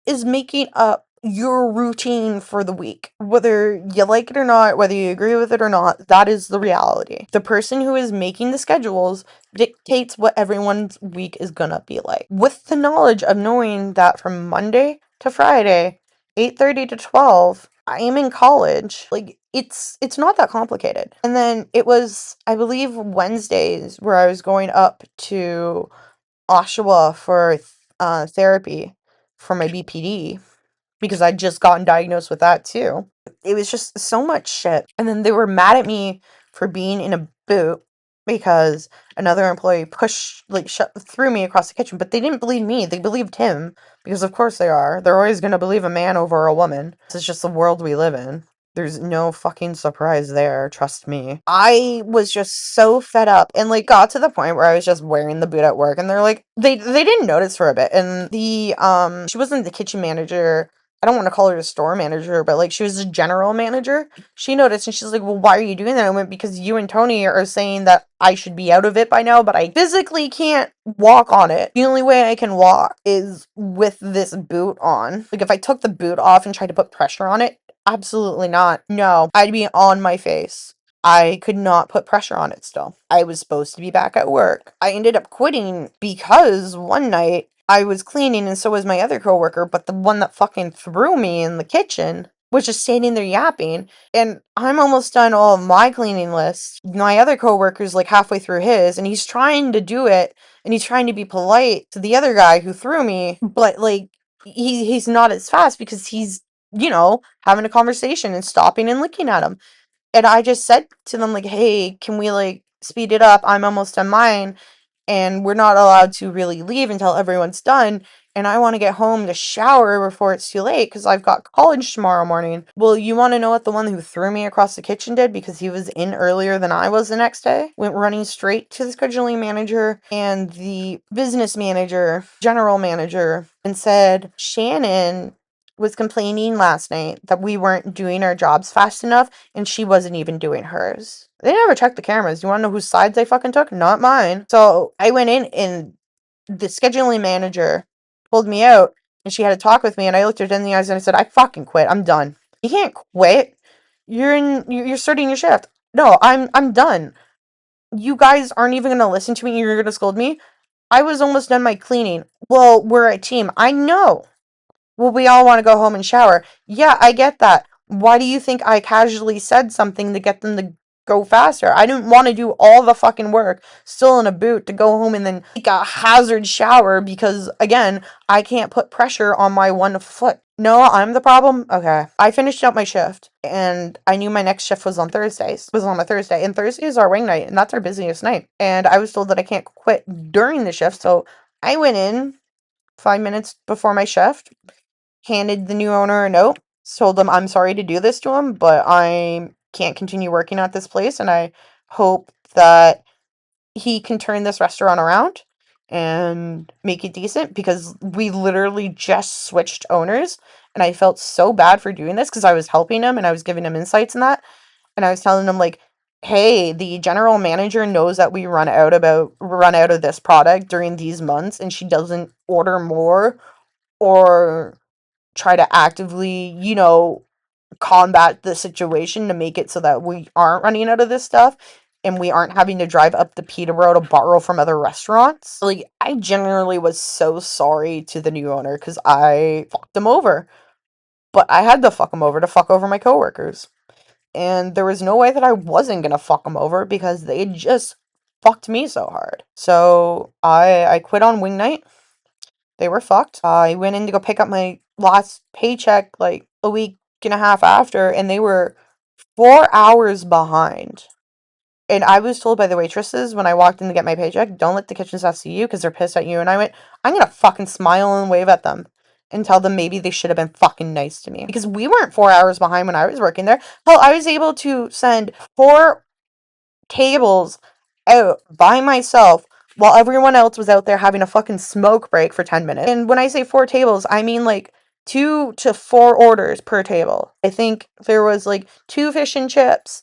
is making up your routine for the week. Whether you like it or not, whether you agree with it or not, that is the reality. The person who is making the schedules dictates what everyone's week is gonna be like. With the knowledge of knowing that from Monday to Friday, 8:30 to 12, I am in college. Like it's not that complicated. And then it was, I believe, Wednesdays where I was going up to Oshawa for therapy for my BPD because I'd just gotten diagnosed with that too. It was just so much shit. And then they were mad at me for being in a boot because another employee threw me across the kitchen, but they didn't believe me. They believed him because of course they are. They're always going to believe a man over a woman. This is just the world we live in. There's no fucking surprise there, trust me. I was just so fed up and like got to the point where I was just wearing the boot at work and they're like they didn't notice for a bit. And the she wasn't the kitchen manager. I don't want to call her a store manager, but like she was a general manager. She noticed and she's like, well, why are you doing that? I went, because you and Tony are saying that I should be out of it by now, but I physically can't walk on it. The only way I can walk is with this boot on. Like if I took the boot off and tried to put pressure on it, absolutely not. No, I'd be on my face. I could not put pressure on it still. I was supposed to be back at work. I ended up quitting because one night I was cleaning and so was my other coworker, but the one that fucking threw me in the kitchen was just standing there yapping. And I'm almost done all of my cleaning list. My other coworker's like halfway through his and he's trying to do it and he's trying to be polite to the other guy who threw me, but like he's not as fast because he's having a conversation and stopping and looking at him. And I just said to them, like, hey, can we, like, speed it up? I'm almost done mine, and we're not allowed to really leave until everyone's done. and I want to get home to shower before it's too late because I've got college tomorrow morning. Well, you want to know what the one who threw me across the kitchen did because he was in earlier than I was the next day? Went running straight to the scheduling manager and the business manager, general manager, and said, Shannon was complaining last night that we weren't doing our jobs fast enough and she wasn't even doing hers. They never checked the cameras. You want to know whose sides they fucking took? Not mine. So I went in and the scheduling manager pulled me out and she had a talk with me and I looked her in the eyes and I said, I fucking quit. I'm done. You can't quit. You're starting your shift. No, I'm done. You guys aren't even gonna listen to me. You're gonna scold me. I was almost done my cleaning. Well, we're a team. I know. Well, we all want to go home and shower. Yeah, I get that. Why do you think I casually said something to get them to go faster? I didn't want to do all the fucking work, still in a boot, to go home and then take a hazard shower because, again, I can't put pressure on my one foot. No, I'm the problem? Okay. I finished out my shift and I knew my next shift was on Thursdays. Was on a Thursday. And Thursday is our wing night and that's our busiest night. And I was told that I can't quit during the shift. So I went in 5 minutes before my shift, handed the new owner a note, told them I'm sorry to do this to him, but I can't continue working at this place, and I hope that he can turn this restaurant around and make it decent because we literally just switched owners, and I felt so bad for doing this because I was helping him and I was giving him insights in that, and I was telling him like, hey, the general manager knows that we run out of this product during these months and she doesn't order more or try to actively, combat the situation to make it so that we aren't running out of this stuff and we aren't having to drive up to Peterborough to borrow from other restaurants. Like, I genuinely was so sorry to the new owner because I fucked him over. But I had to fuck him over to fuck over my coworkers. And there was no way that I wasn't gonna fuck them over because they just fucked me so hard. So I quit on wing night. They were fucked. I went in to go pick up my last paycheck like a week and a half after, and they were 4 hours behind. And I was told by the waitresses when I walked in to get my paycheck, don't let the kitchen staff see you because they're pissed at you. And I went, I'm gonna fucking smile and wave at them and tell them maybe they should have been fucking nice to me. Because we weren't 4 hours behind when I was working there. Hell, I was able to send 4 tables out by myself while everyone else was out there having a fucking smoke break for 10 minutes. And when I say 4 tables, I mean like 2 to 4 orders per table. I think there was like 2 fish and chips,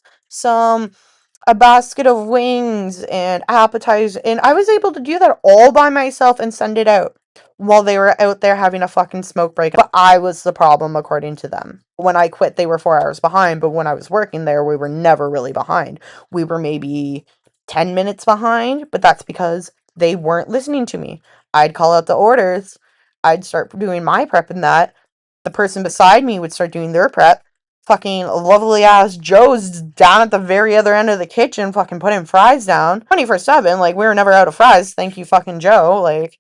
a basket of wings and appetizers, and I was able to do that all by myself and send it out while they were out there having a fucking smoke break. But I was the problem according to them. When I quit, they were 4 hours behind, but when I was working there, we were never really behind. We were maybe 10 minutes behind, but that's because they weren't listening to me. I'd call out the orders, I'd start doing my prep and that. The person beside me would start doing their prep. Fucking lovely ass Joe's down at the very other end of the kitchen, fucking putting fries down. 24/7, like, we were never out of fries. Thank you, fucking Joe. Like,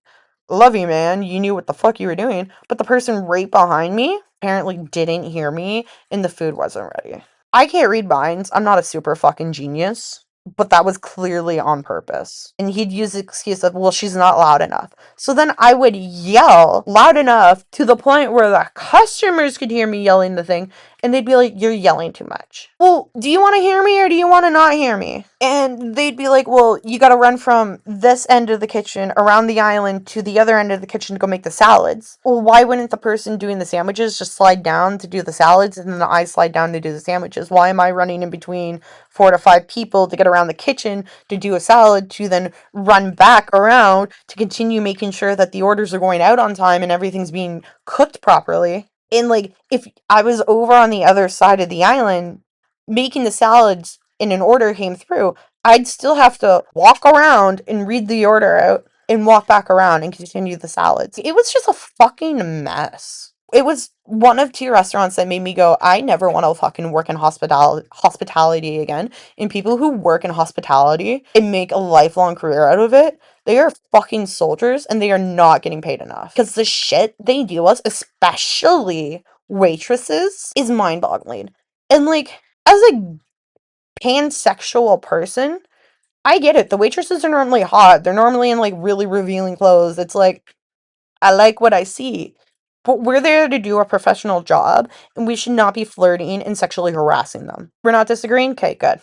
love you, man. You knew what the fuck you were doing. But the person right behind me apparently didn't hear me, and the food wasn't ready. I can't read minds. I'm not a super fucking genius. But that was clearly on purpose. And he'd use the excuse of, well, she's not loud enough. So then I would yell loud enough to the point where the customers could hear me yelling the thing. And they'd be like, you're yelling too much. Well, do you want to hear me or do you want to not hear me? And they'd be like, well, you got to run from this end of the kitchen around the island to the other end of the kitchen to go make the salads. Well, why wouldn't the person doing the sandwiches just slide down to do the salads and then I slide down to do the sandwiches? Why am I running in between 4 to 5 people to get around the kitchen to do a salad to then run back around to continue making sure that the orders are going out on time and everything's being cooked properly? And like, if I was over on the other side of the island making the salads and an order came through, I'd still have to walk around and read the order out and walk back around and continue the salads. It was just a fucking mess. It was one of 2 restaurants that made me go, I never want to fucking work in hospitality again. And people who work in hospitality and make a lifelong career out of it, they are fucking soldiers and they are not getting paid enough. Because the shit they deal with, especially waitresses, is mind-boggling. And like, as a pansexual person, I get it. The waitresses are normally hot. They're normally in like really revealing clothes. It's like, I like what I see. But we're there to do a professional job, and we should not be flirting and sexually harassing them. We're not disagreeing? Okay, good.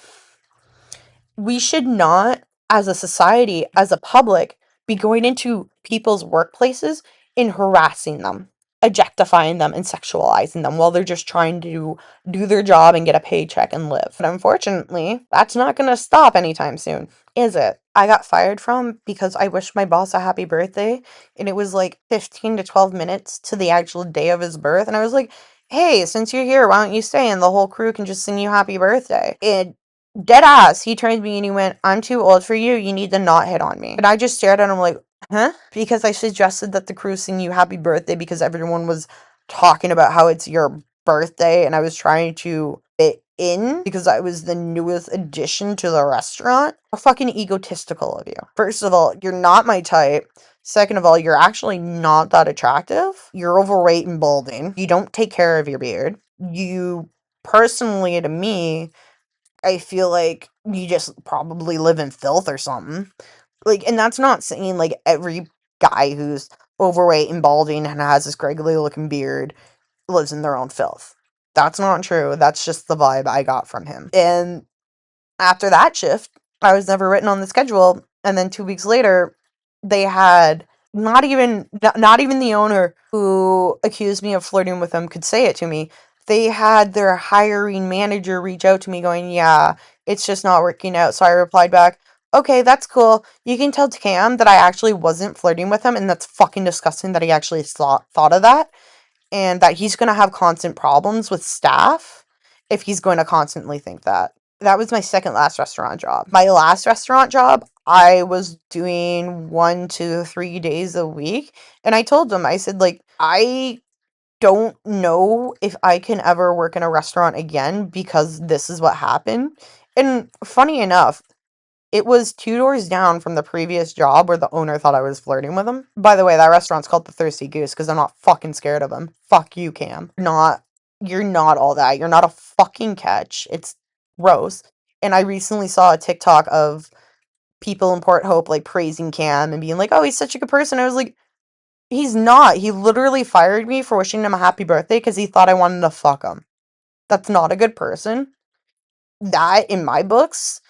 We should not, as a society, as a public, be going into people's workplaces and harassing them, objectifying them, and sexualizing them while they're just trying to do their job and get a paycheck and live. But unfortunately, that's not going to stop anytime soon, is it? I got fired from because I wished my boss a happy birthday, and it was like 15 to 12 minutes to the actual day of his birth. And I was like, hey, since you're here, why don't you stay and the whole crew can just sing you happy birthday? And dead ass, he turned to me and he went, I'm too old for you. You need to not hit on me. And I just stared at him like, huh? Because I suggested that the crew sing you happy birthday because everyone was talking about how it's your birthday and I was trying to fit in because I was the newest addition to the restaurant. How fucking egotistical of you. First of all, you're not my type. Second of all, you're actually not that attractive. You're overweight and balding. You don't take care of your beard. You personally, to me, I feel like you just probably live in filth or something. Like, and that's not saying like every guy who's overweight and balding and has this greggly looking beard lives in their own filth. That's not true. That's just the vibe I got from him. And after that shift, I was never written on the schedule. And then 2 weeks later, they had not even the owner who accused me of flirting with them could say it to me. They had their hiring manager reach out to me going, yeah, it's just not working out. So I replied back, okay, that's cool. You can tell Cam that I actually wasn't flirting with him, and that's fucking disgusting that he actually thought of that, and that he's going to have constant problems with staff if he's going to constantly think that. That was my second last restaurant job. My last restaurant job, I was doing 1 to 3 days a week. And I told them, I said, like, I don't know if I can ever work in a restaurant again because this is what happened. And funny enough, it was 2 doors down from the previous job where the owner thought I was flirting with him. By the way, that restaurant's called the Thirsty Goose because I'm not fucking scared of him. Fuck you, Cam. You're not all that. You're not a fucking catch. It's gross. And I recently saw a TikTok of people in Port Hope like praising Cam and being like, oh, he's such a good person. I was like, he's not. He literally fired me for wishing him a happy birthday because he thought I wanted to fuck him. That's not a good person. That, in my books,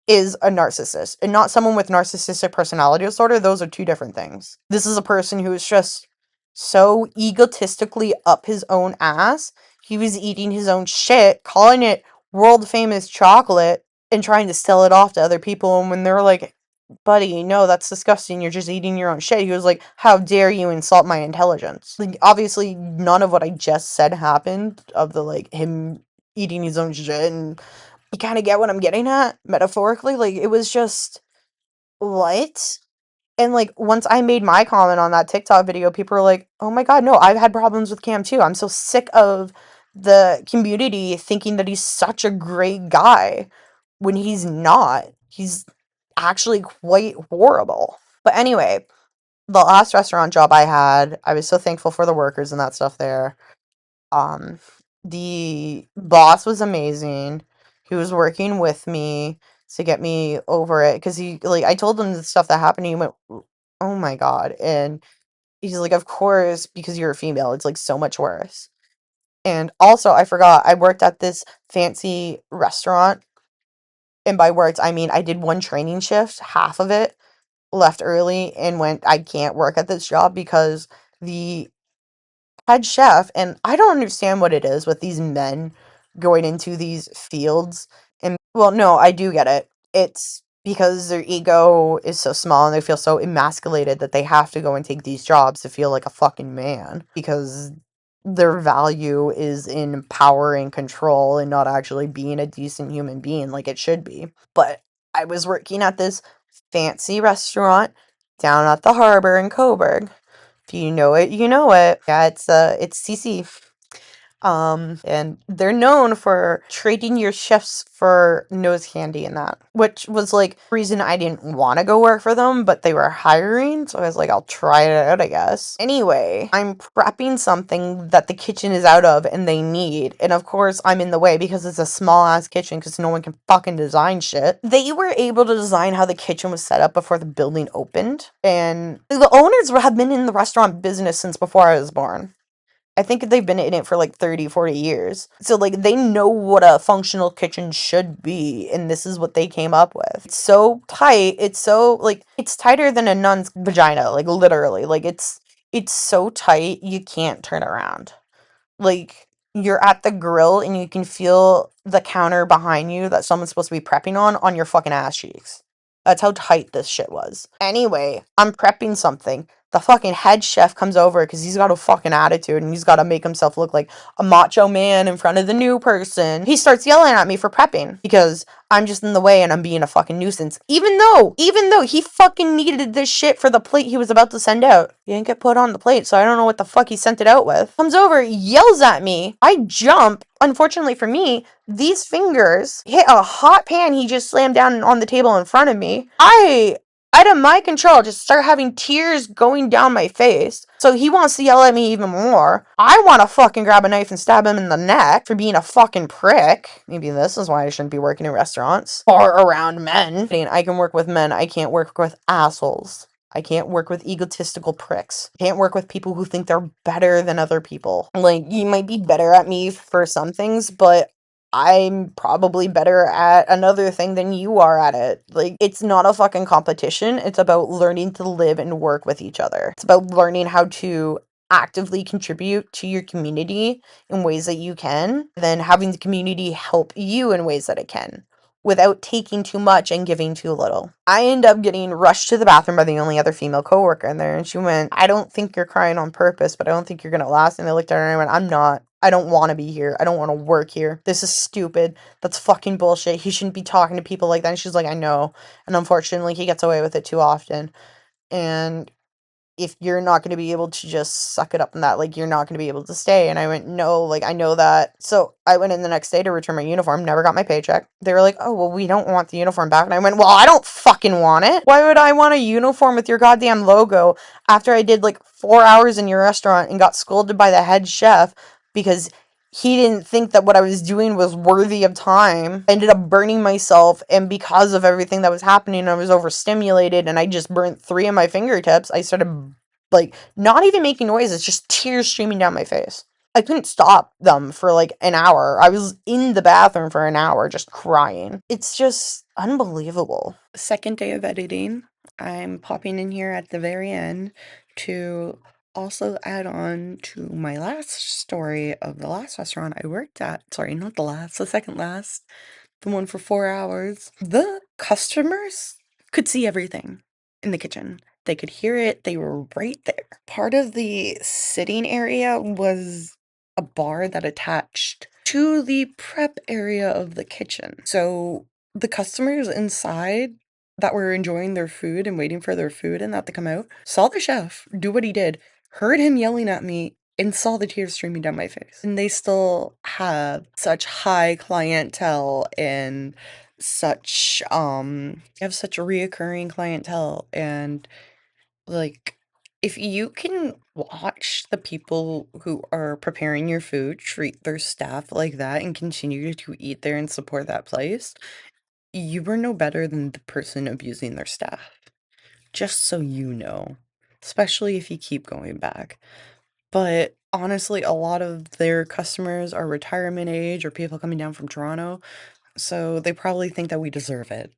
is a narcissist and not someone with narcissistic personality disorder. Those are two different things. This is a person who is just so egotistically up his own ass. He was eating his own shit, calling it world famous chocolate and trying to sell it off to other people. And when they're like, buddy, no, that's disgusting. You're just eating your own shit. He was like, how dare you insult my intelligence? Like, obviously, none of what I just said happened of the like him eating his own shit, and you kind of get what I'm getting at metaphorically. Like, it was just what? And like once I made my comment on that TikTok video, people were like, "Oh my god, no, I've had problems with Cam too. I'm so sick of the community thinking that he's such a great guy when he's not. He's actually quite horrible." But anyway, the last restaurant job I had, I was so thankful for the workers and that stuff there. Um, the boss was amazing. He was working with me to get me over it because he like I told him the stuff that happened. And he went, "Oh my god!" And he's like, "Of course, because you're a female, it's like so much worse." And also, I forgot I worked at this fancy restaurant, and by worked I mean I did one training shift, half of it, left early, and went. I can't work at this job because the head chef, and I don't understand what it is with these men going into these fields. And well, no, I do get it. It's because their ego is so small and they feel so emasculated that they have to go and take these jobs to feel like a fucking man because their value is in power and control and not actually being a decent human being like it should be. But I was working at this fancy restaurant down at the harbor in Coburg. If you know it, you know it. Yeah, it's CC. And they're known for trading your shifts for nose candy and that, which was like reason I didn't want to go work for them, but they were hiring, so I was like, I'll try it out, I guess. Anyway, I'm prepping something that the kitchen is out of and they need, and of course I'm in the way because it's a small ass kitchen because no one can fucking design shit. They were able to design how the kitchen was set up before the building opened, and the owners have been in the restaurant business since before I was born. I think they've been in it for like 30, 40 years. So like they know what a functional kitchen should be, and this is what they came up with. It's so tight. It's so like it's tighter than a nun's vagina, like literally. Like it's so tight you can't turn around. Like you're at the grill and you can feel the counter behind you that someone's supposed to be prepping on your fucking ass cheeks. That's how tight this shit was. Anyway, I'm prepping something. The fucking head chef comes over because he's got a fucking attitude and he's got to make himself look like a macho man in front of the new person. He starts yelling at me for prepping because I'm just in the way and I'm being a fucking nuisance. Even though he fucking needed this shit for the plate he was about to send out. He didn't get put on the plate, so I don't know what the fuck he sent it out with. Comes over, yells at me. I jump. Unfortunately for me, these fingers hit a hot pan he just slammed down on the table in front of me. Out of my control, just start having tears going down my face. So he wants to yell at me even more. I want to fucking grab a knife and stab him in the neck for being a fucking prick. Maybe this is why I shouldn't be working in restaurants or around men. I can work with men. I can't work with assholes. I can't work with egotistical pricks. I can't work with people who think they're better than other people. Like, you might be better at me for some things, but I'm probably better at another thing than you are at it. Like, it's not a fucking competition. It's about learning to live and work with each other. It's about learning how to actively contribute to your community in ways that you can, then having the community help you in ways that it can without taking too much and giving too little. I end up getting rushed to the bathroom by the only other female coworker in there, and she went, I don't think you're crying on purpose, but I don't think you're gonna last. And I looked at her and I went, I'm not. I don't want to be here. I don't want to work here. This is stupid. That's fucking bullshit. He shouldn't be talking to people like that. And she's like, I know. And unfortunately, he gets away with it too often. And if you're not going to be able to just suck it up and that, like, you're not going to be able to stay. And I went, no, like, I know that. So I went in the next day to return my uniform, never got my paycheck. They were like, oh, well, we don't want the uniform back. And I went, well, I don't fucking want it. Why would I want a uniform with your goddamn logo after I did like 4 hours in your restaurant and got scolded by the head chef because he didn't think that what I was doing was worthy of time. I ended up burning myself, and because of everything that was happening, I was overstimulated, and I just burnt 3 of my fingertips. I started, like, not even making noises, just tears streaming down my face. I couldn't stop them for like an hour. I was in the bathroom for an hour just crying. It's just unbelievable. Second day of editing. I'm popping in here at the very end to also add on to my last story of the last restaurant I worked at. Sorry, not the last, the second last. The one for 4 hours. The customers could see everything in the kitchen. They could hear it. They were right there. Part of the sitting area was a bar that attached to the prep area of the kitchen. So the customers inside that were enjoying their food and waiting for their food and that to come out saw the chef do what he did, heard him yelling at me, and saw the tears streaming down my face. And they still have such high clientele and have such a reoccurring clientele. And like, if you can watch the people who are preparing your food treat their staff like that and continue to eat there and support that place, you are no better than the person abusing their staff. Just so you know, especially if you keep going back. But honestly, a lot of their customers are retirement age or people coming down from Toronto, so they probably think that we deserve it.